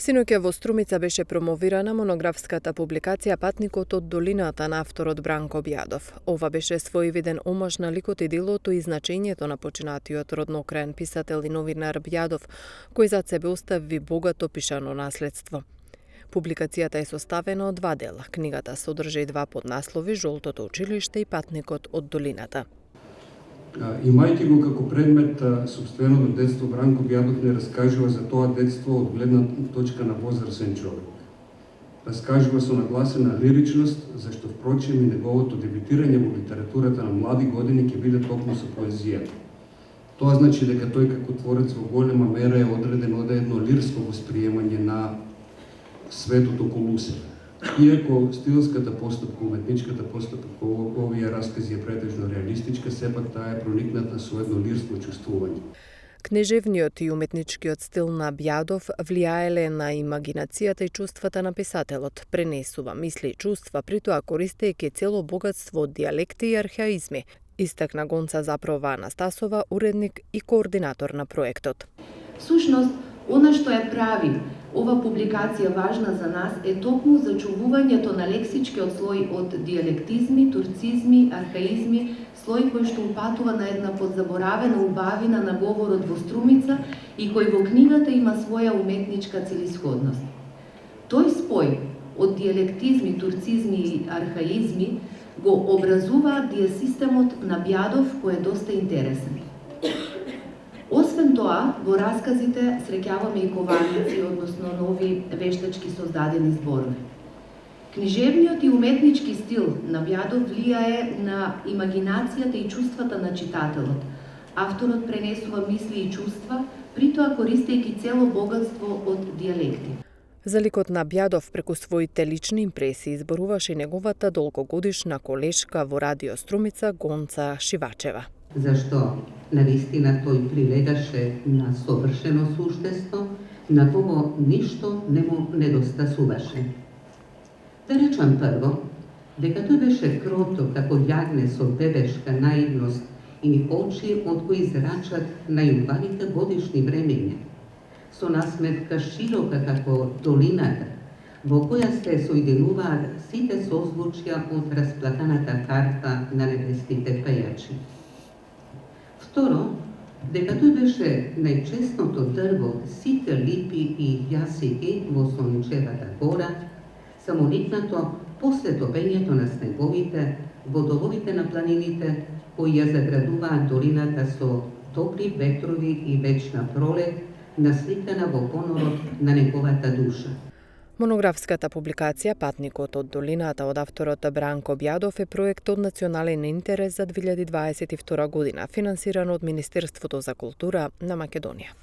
Синоќа во Струмица беше промовирана монографската публикација Патникот од долината на авторот Бранко Бјадов. Ова беше своевиден омаж на ликот и делото и значењето на починатиот роднокраен писател и новинар Бјадов, кој зад себе остави богато пишано наследство. Публикацијата е составена од два дела. Книгата содржи и два поднаслови «Жолтото училиште» и «Патникот од долината». Имајќи го како предмет собственото детство, Бранко Бјадов не раскажува за тоа детство од гледна точка на возрастен човек. Раскажува со нагласена лиричност, зашто впрочем и неговото дебитирање во литературата на млади години ќе биде токму со поезија. Тоа значи дека тој како творец во голема мера е одреден од едно лирско восприемање на светот околу себе. Иако стилската постапка, уметничката постапка, овие раскази е претежно реалистичка, сепак таа е проникната со едно лирско чувствување. Книжевниот и уметничкиот стил на Бјадов влијаеле на имагинацијата и чувствата на писателот, пренесува мисли и чувства, притоа користејќи цело богатство од дијалекти и архаизми, истакна Гонца Запрова Анастасова, уредник и координатор на проектот. Всушност, она што ја прави ова публикација важна за нас е токму зачувувањето на лексичкиот слој од дијалектизми, турцизми, архаизми, слој кој што упатува на една подзаборавена убавина на говорот во Струмица и кој во книгата има своја уметничка целисходност. Тој спој од дијалектизми, турцизми и архаизми го образуваат дијасистемот на Бјадов кој е доста интересен. Освен тоа, во расказите среќаваме и коварници, односно нови вештачки создадени зборови. Книжевниот и уметнички стил на Бјадов влијае на имагинацијата и чувствата на читателот. Авторот пренесува мисли и чувства, притоа користејќи цело богатство од дијалекти. За ликот на Бјадов преку своите лични импресии изборуваше неговата долгогодишна колешка во Радио Струмица Гонца Шивачева. Зашто навистина тој прилегаше на совршено суштество, на кого ништо не му недостасуваше. Да речам прво, дека тој беше крото како јагне со бебешка наивност и очи од кои зрачат најубавите годишни времења, со насмевка широка како долината, во која се соединуваат сите созвучја од расплаканата карта на небеските пејачи. Второ, дека тој беше најчестното дрво сите липи и јасики во Сончевата гора, самоникнато после топењето на снеговите, водоводите на планините, кои ја заградуваат долината со топли ветрови и вечна пролет, насликана во понорот на неговата душа. Монографската публикација Патникот од долината од авторот Бранко Бјадов е проект од национален интерес за 2022 година, финансиран од Министерството за култура на Македонија.